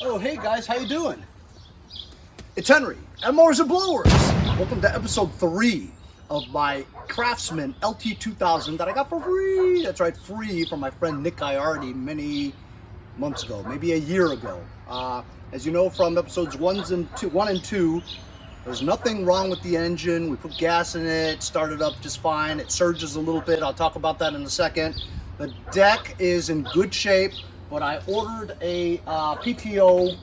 Oh, hey guys, how you doing? It's Henry at Mowers and Blowers. Welcome to episode 3 of my Craftsman Lt2000 that I got for free. That's right, free from my friend Nick Iardi many months ago, maybe a year ago. As you know from episodes 1 and 2, there's nothing wrong with the engine. We put gas in it, started up just fine. It surges a little bit. I'll talk about that in a second. The deck is in good shape, but I ordered a PTO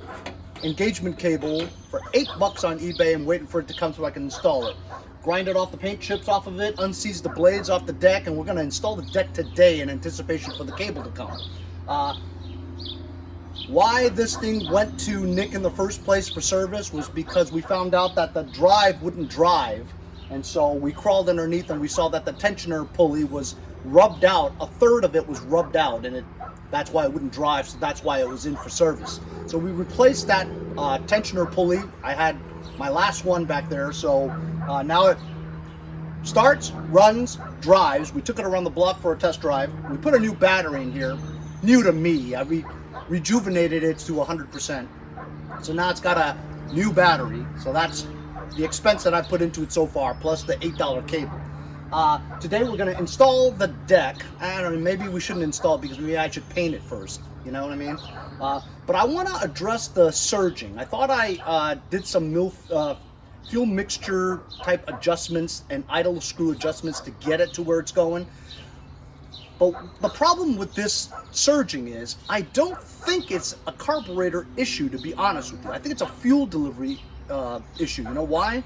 engagement cable for $8 on eBay. I'm waiting for it to come so I can install it. Grinded off the paint chips off of it, unseized the blades off the deck, and we're going to install the deck today in anticipation for the cable to come. Why this thing went to Nick in the first place for service was because we found out that the drive wouldn't drive, and so we crawled underneath and we saw that the tensioner pulley was rubbed out. A third of it was rubbed out, and that's why it wouldn't drive, so that's why it was in for service. So we replaced that tensioner pulley. I had my last one back there, so now it starts, runs, drives. We took it around the block for a test drive. We put a new battery in here, new to me. I rejuvenated it to 100%. So now it's got a new battery, so that's the expense that I put into it so far, plus the $8 cable. Today we're going to install the deck. I don't know, maybe we shouldn't install it because maybe I should paint it first, you know what I mean? But I want to address the surging. I thought I did some fuel mixture type adjustments and idle screw adjustments to get it to where it's going. But the problem with this surging is I don't think it's a carburetor issue, to be honest with you. I think it's a fuel delivery issue. You know why?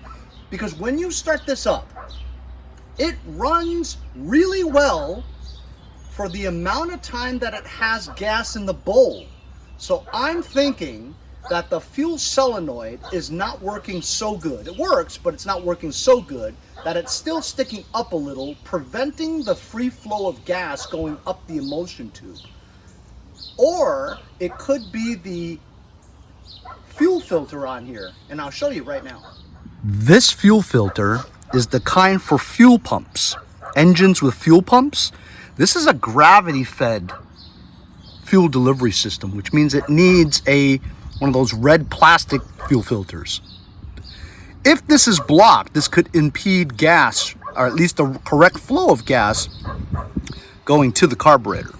Because when you start this up, it runs really well for the amount of time that it has gas in the bowl. So I'm thinking that the fuel solenoid is not working so good. It works, but it's not working so good that it's still sticking up a little, preventing the free flow of gas going up the emulsion tube. Or it could be the fuel filter on here, and I'll show you right now. This fuel filter is the kind for fuel pumps, engines with fuel pumps. This is a gravity-fed fuel delivery system, which means it needs one of those red plastic fuel filters. If this is blocked, this could impede gas, or at least the correct flow of gas going to the carburetor.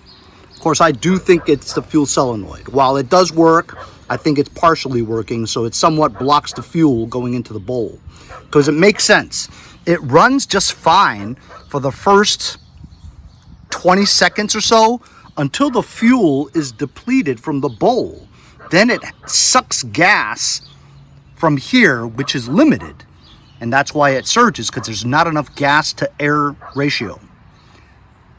Of course, I do think it's the fuel solenoid. While it does work, I think it's partially working, so it somewhat blocks the fuel going into the bowl. Because it makes sense. It runs just fine for the first 20 seconds or so until the fuel is depleted from the bowl. Then it sucks gas from here, which is limited, and that's why it surges, because there's not enough gas to air ratio.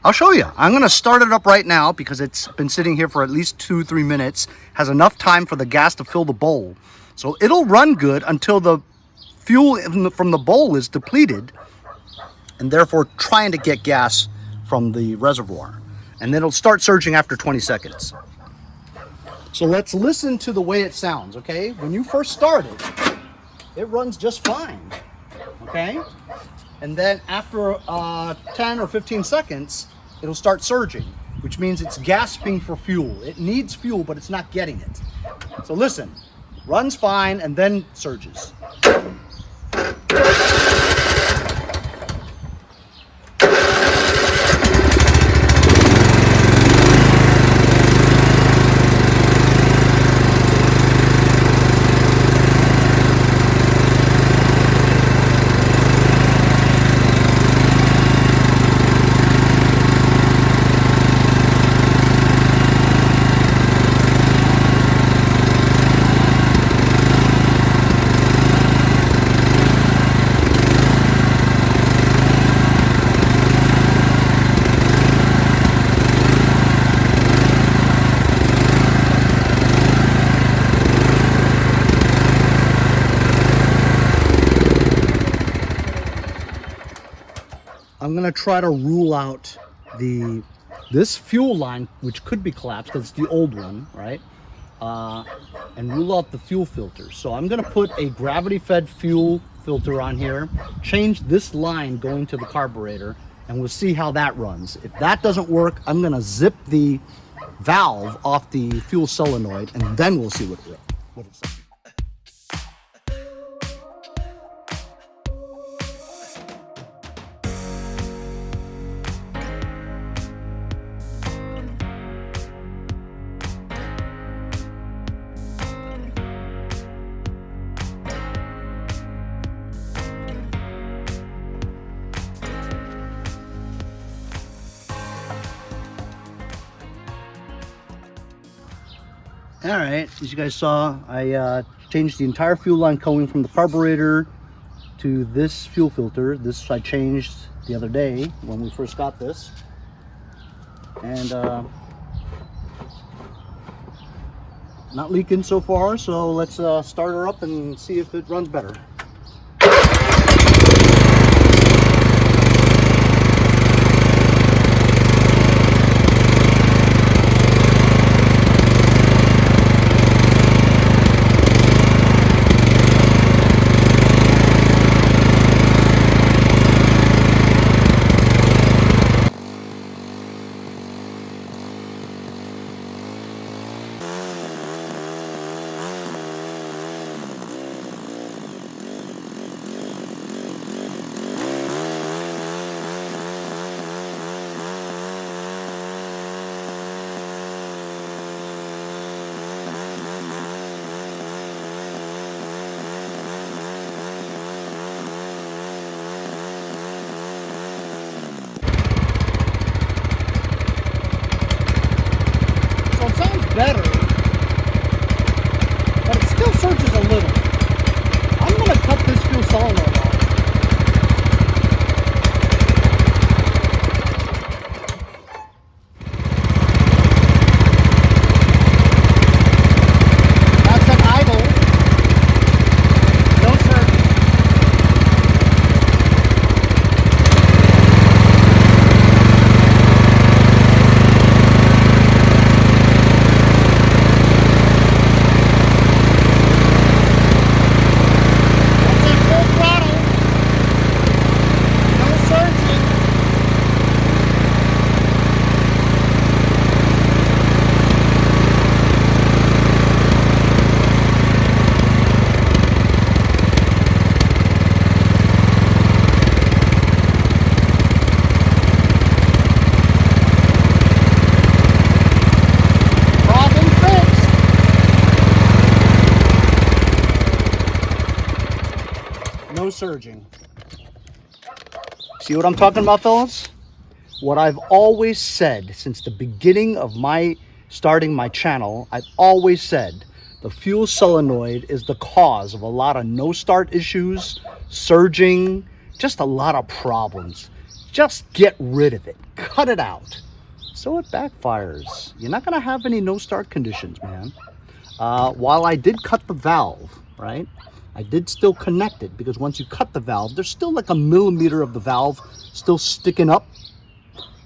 I'll show you. I'm going to start it up right now because it's been sitting here for at least 2-3 minutes, has enough time for the gas to fill the bowl. So it'll run good until the fuel from the bowl is depleted, and therefore trying to get gas from the reservoir. And then it'll start surging after 20 seconds. So let's listen to the way it sounds, okay? When you first start it, it runs just fine, okay? And then after 10 or 15 seconds, it'll start surging, which means it's gasping for fuel. It needs fuel, but it's not getting it. So listen, runs fine and then surges. I'm gonna try to rule out this fuel line, which could be collapsed because it's the old one, right? And rule out the fuel filters. So I'm gonna put a gravity-fed fuel filter on here, change this line going to the carburetor, and we'll see how that runs. If that doesn't work, I'm gonna zip the valve off the fuel solenoid, and then we'll see what it's like. All right, as you guys saw, I changed the entire fuel line going from the carburetor to this fuel filter. This I changed the other day when we first got this. And not leaking so far, so let's start her up and see if it runs better. Better, but it still surges a little. I'm going to cut this fuel solenoid off. That's an idle. No surge. Surging. See what I'm talking about, fellas? What I've always said since the beginning of starting my channel, I've always said the fuel solenoid is the cause of a lot of no start issues, surging, just a lot of problems. Just get rid of it. Cut it out. So it backfires. You're not going to have any no start conditions, man. While I did cut the valve, right? I did still connect it, because once you cut the valve, there's still like a millimeter of the valve still sticking up.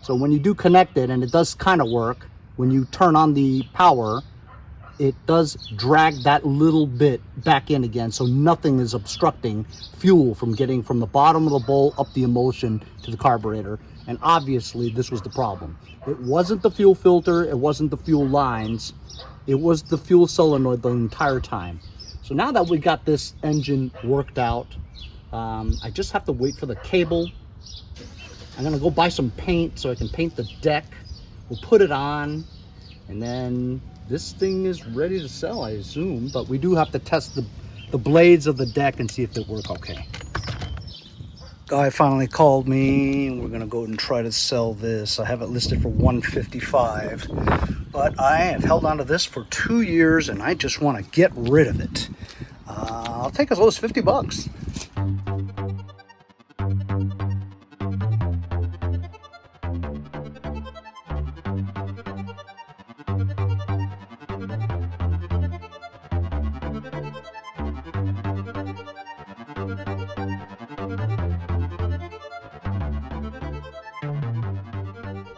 So when you do connect it, and it does kind of work, when you turn on the power, it does drag that little bit back in again, so nothing is obstructing fuel from getting from the bottom of the bowl up the emulsion to the carburetor. And obviously this was the problem. It wasn't the fuel filter, it wasn't the fuel lines, it was the fuel solenoid the entire time. So now that we got this engine worked out, I just have to wait for the cable. I'm gonna go buy some paint so I can paint the deck. We'll put it on, and then this thing is ready to sell, I assume. But we do have to test the blades of the deck and see if they work okay. Guy finally called me, and we're gonna go and try to sell this. I have it listed for $155. But I have held on to this for 2 years, and I just want to get rid of it. I'll take as low as 50 bucks.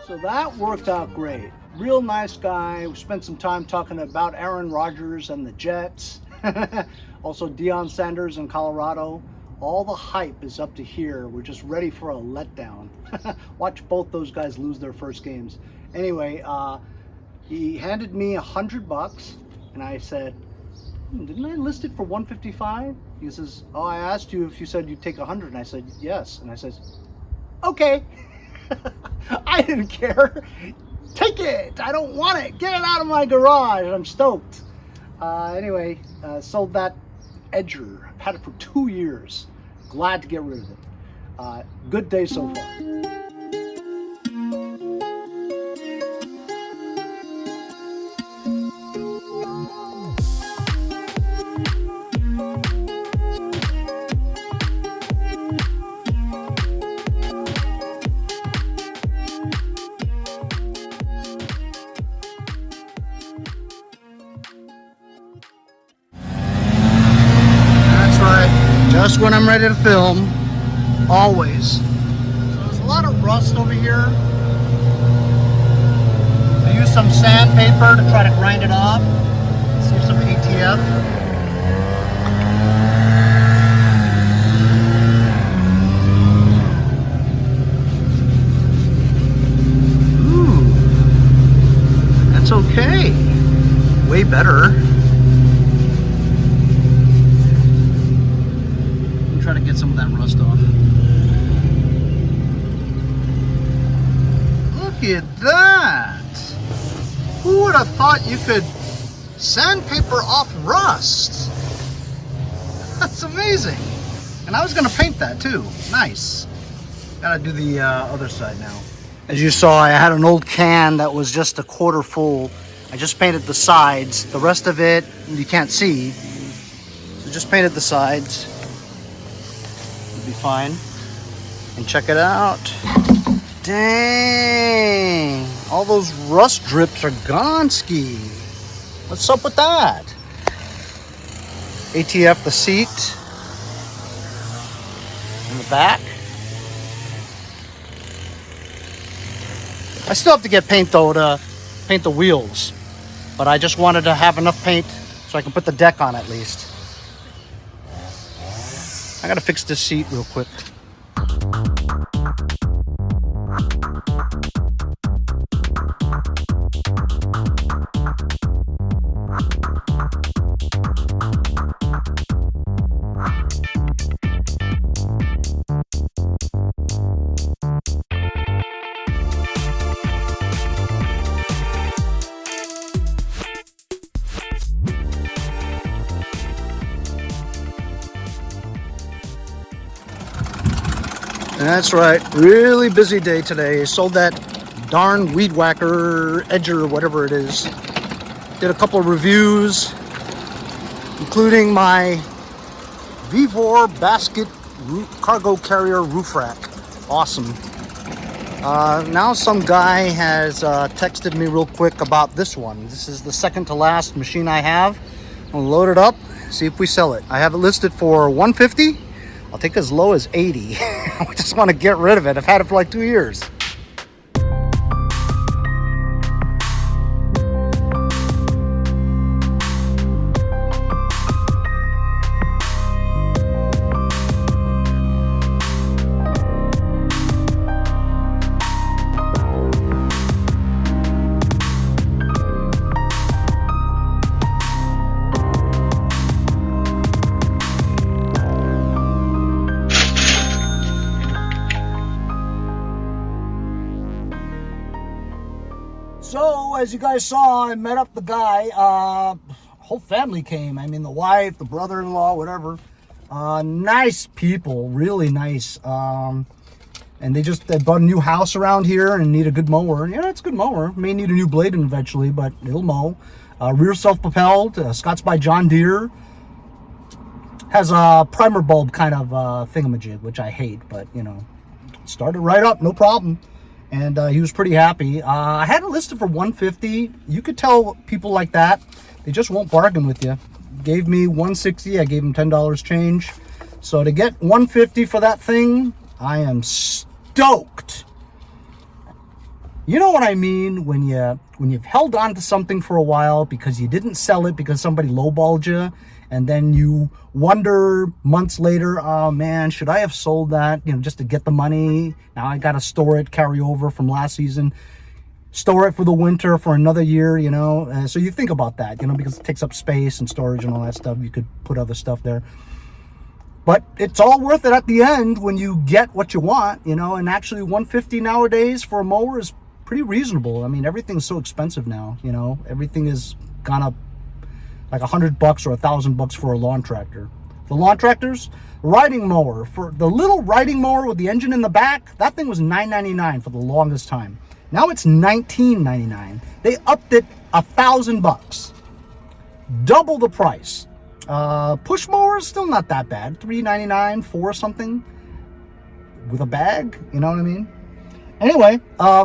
So that worked out great. Real nice guy. We spent some time talking about Aaron Rodgers and the Jets. Also Deion Sanders in Colorado. All the hype is up to here. We're just ready for a letdown. Watch both those guys lose their first games. Anyway, He handed me $100, and I said, didn't I list it for 155? He says, oh, I asked you if you said you'd take 100, and I said yes. And I says, okay. I didn't care. Take it. I don't want it. Get it out of my garage. I'm stoked. Anyway, sold that edger. I've had it for 2 years. Glad to get rid of it. Good day so far. Just when I'm ready to film, always. So there's a lot of rust over here. I use some sandpaper to try to grind it off. See some ATF. Ooh, that's okay. Way better. Try to get some of that rust off. Look at that! Who would have thought you could sandpaper off rust? That's amazing. And I was gonna paint that too. Nice. Gotta do the other side now. As you saw, I had an old can that was just a quarter full. I just painted the sides. The rest of it you can't see. So just painted the sides. Be fine. And check it out. Dang, all those rust drips are gone ski. What's up with that? ATF the seat in the back. I still have to get paint though to paint the wheels, but I just wanted to have enough paint so I can put the deck on at least. I gotta fix this seat real quick. That's right, really busy day today. Sold that darn weed whacker, edger, or whatever it is. Did a couple of reviews, including my Vevor basket cargo carrier roof rack. Awesome. Now some guy has texted me real quick about this one. This is the second to last machine I have. I'm gonna load it up, see if we sell it. I have it listed for $150. I'll take as low as 80. I just want to get rid of it. I've had it for like 2 years. So, as you guys saw, I met up the guy. Whole family came. I mean, the wife, the brother-in-law, whatever. Nice people, really nice. And they bought a new house around here and need a good mower. Yeah, it's a good mower. May need a new blade eventually, but it'll mow. Rear self-propelled, Scott's by John Deere. Has a primer bulb kind of thingamajig, which I hate, but you know, started right up, no problem. And he was pretty happy. I had it listed for $150. You could tell people like that, they just won't bargain with you. Gave me $160. I gave him $10 change. So to get $150 for that thing, I am stoked. You know what I mean when you've held on to something for a while because you didn't sell it because somebody lowballed you, and then you wonder months later, oh man, should I have sold that, you know, just to get the money? Now I got to store it, carry over from last season. store it for the winter for another year, you know. So you think about that, you know, because it takes up space and storage and all that stuff. You could put other stuff there. But it's all worth it at the end when you get what you want, you know. And actually $150 nowadays for a mower is pretty reasonable. I mean, everything's so expensive now, you know. Everything is gone up like $100 or $1,000 for a lawn tractor. The lawn tractors, riding mower, for the little riding mower with the engine in the back, that thing was $9.99 for the longest time. Now it's $19.99. They upped it $1,000, double the price. Push mower is still not that bad, $3.99, $4 something with a bag. You know what I mean? Anyway,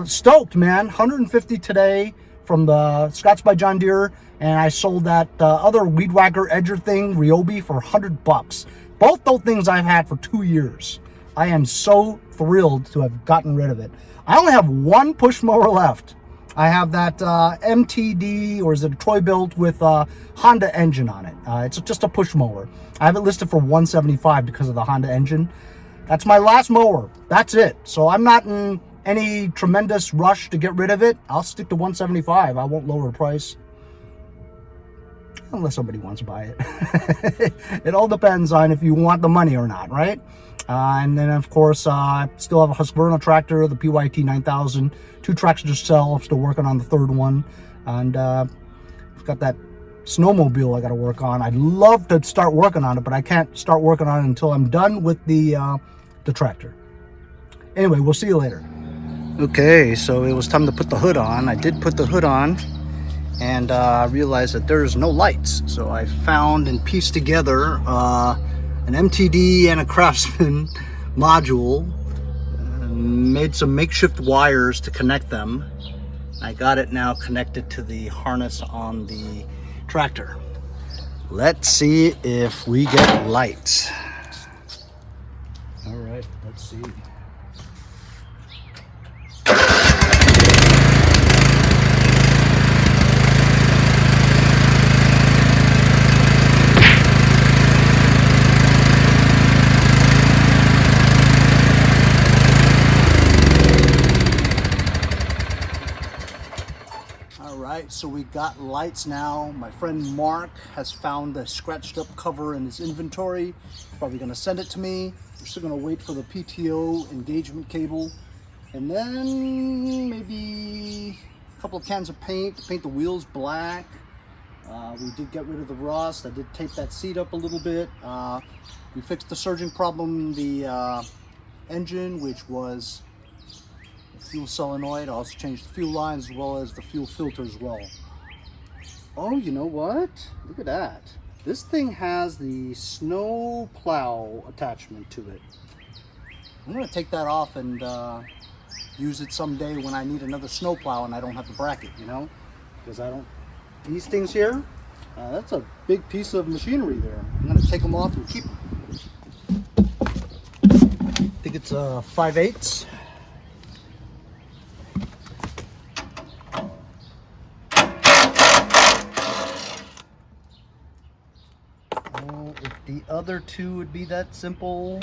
stoked, man. $150 today from the Scotts by John Deere, and I sold that other weed whacker edger thing, Ryobi, for $100. Both those things I've had for 2 years. I am so thrilled to have gotten rid of it. I only have one push mower left. I have that MTD, or is it a Troy-Bilt with a Honda engine on it. It's just a push mower. I have it listed for $175 because of the Honda engine. That's my last mower. That's it. So I'm not in any tremendous rush to get rid of it. I'll stick to $175. I won't lower the price. Unless somebody wants to buy it. It all depends on if you want the money or not, right? And then, of course, I still have a Husqvarna tractor, the PYT 9000. 2 tractors to sell. I'm still working on the 3rd one. And I've got that snowmobile I got to work on. I'd love to start working on it, but I can't start working on it until I'm done with the tractor. Anyway, we'll see you later. Okay, so it was time to put the hood on. I did put the hood on, and I realized that there's no lights. So I found and pieced together an MTD and a Craftsman module, made some makeshift wires to connect them. I got it now connected to the harness on the tractor. Let's see if we get lights. All right, let's see. So we got lights now. My friend Mark has found a scratched up cover in his inventory. He's probably going to send it to me. We're still going to wait for the PTO engagement cable, and then maybe a couple of cans of paint to paint the wheels black. We did get rid of the rust. I did tape that seat up a little bit. We fixed the surging problem in the engine, which was fuel solenoid. I also changed the fuel lines as well as the fuel filter as well. Oh, you know what? Look at that. This thing has the snow plow attachment to it. I'm going to take that off and use it someday when I need another snow plow and I don't have the bracket, you know? Because I don't... These things here, that's a big piece of machinery there. I'm going to take them off and keep them. I think it's 5/8. If the other two would be that simple.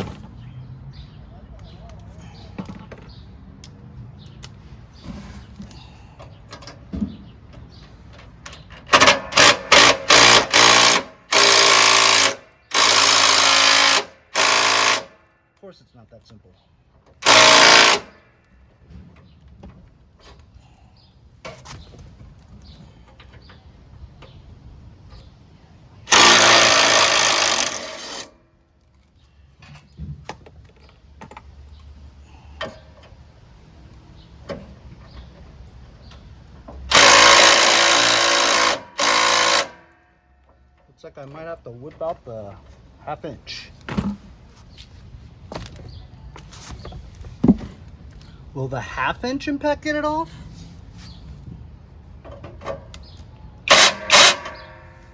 Of course it's not that simple. Looks like I might have to whip out the 1/2 inch. Will the 1/2 inch impact get it off?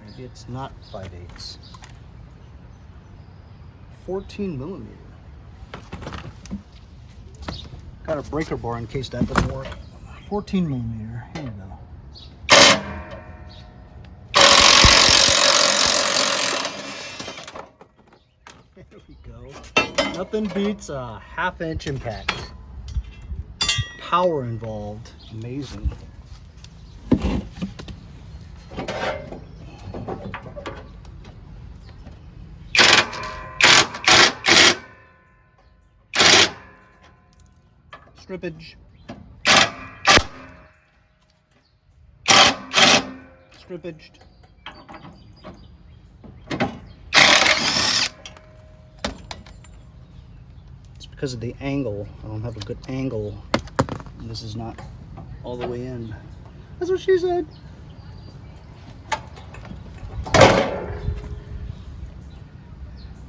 Maybe it's not 5/8. 14 millimeter. Got a breaker bar in case that doesn't work. 14 millimeter. Here we go. There we go. Nothing beats a 1/2 inch impact. power involved. Amazing. Strippage. Strippaged. It's because of the angle. I don't have a good angle. And this is not all the way in. That's what she said.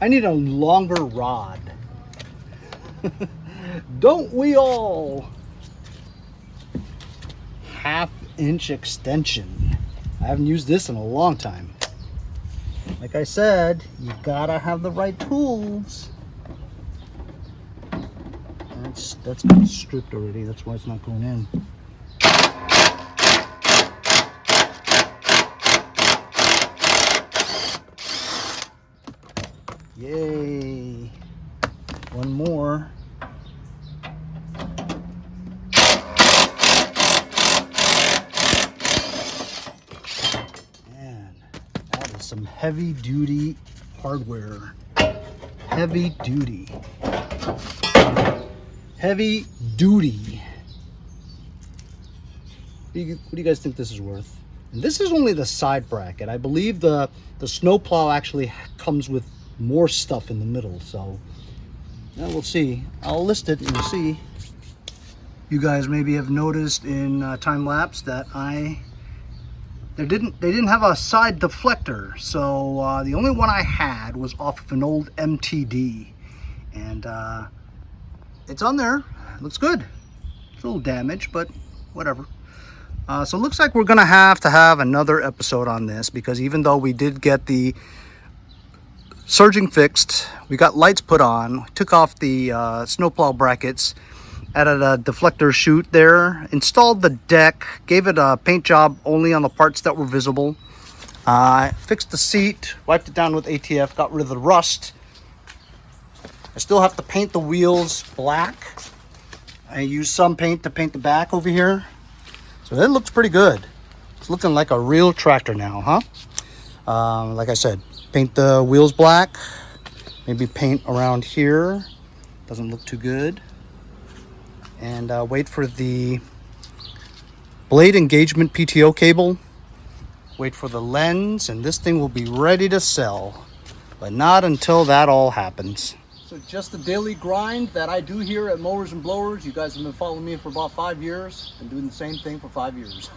I need a longer rod. Don't we all? 1/2-inch extension. I haven't used this in a long time. Like I said, you gotta have the right tools. That's got stripped already. That's why it's not going in. Yay! One more. Man, that is some heavy duty hardware. Heavy duty. Heavy duty. What do you guys think this is worth? And this is only the side bracket. I believe the snowplow actually comes with more stuff in the middle, so yeah, we'll see. I'll list it and you'll see. You guys maybe have noticed in time lapse that they didn't have a side deflector, so the only one I had was off of an old MTD, and it's on there. It looks good. It's a little damaged, but whatever. So it looks like we're gonna have to have another episode on this, because even though we did get the surging fixed, we got lights put on, took off the snowplow brackets, added a deflector chute there, installed the deck, gave it a paint job only on the parts that were visible, fixed the seat, wiped it down with ATF, got rid of the rust. I still have to paint the wheels black. I used some paint to paint the back over here, so it looks pretty good. It's looking like a real tractor now, huh? Like I said, paint the wheels black, maybe paint around here, doesn't look too good, and wait for the blade engagement PTO cable, wait for the lens, and this thing will be ready to sell, but not until that all happens. So just the daily grind that I do here at Mowers and Blowers. You guys have been following me for about 5 years, been doing the same thing for 5 years.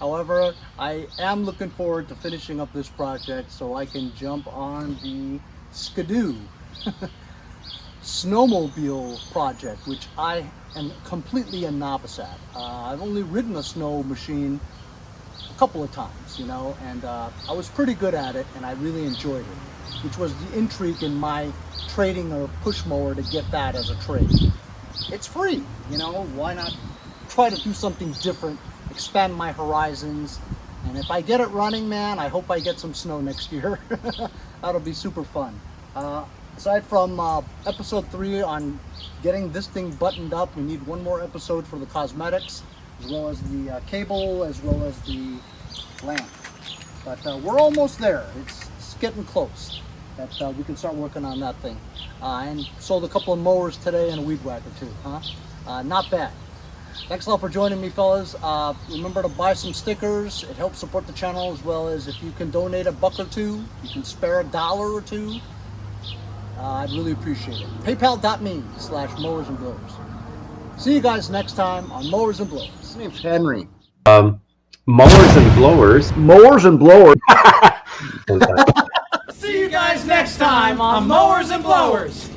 However, I am looking forward to finishing up this project so I can jump on the Skidoo snowmobile project, which I am completely a novice at. I've only ridden a snow machine a couple of times, you know, and I was pretty good at it, and I really enjoyed it, which was the intrigue in my trading a push mower to get that as a trade. It's free, you know, why not try to do something different, expand my horizons, and if I get it running, man, I hope I get some snow next year. That'll be super fun. Aside from episode 3 on getting this thing buttoned up, we need one more episode for the cosmetics, as well as the cable, as well as the lamp. But we're almost there. It's getting close that we can start working on that thing. And sold a couple of mowers today and a weed whacker too, huh? Not bad. Thanks a lot for joining me, fellas. Remember to buy some stickers. It helps support the channel, as well as if you can donate $1 or $2, you can spare $1 or $2. I'd really appreciate it. PayPal.me/Mowers and Blowers. See you guys next time on Mowers and Blowers. My name's Henry. Mowers and Blowers. Mowers and Blowers. See you guys next time on Mowers and Blowers.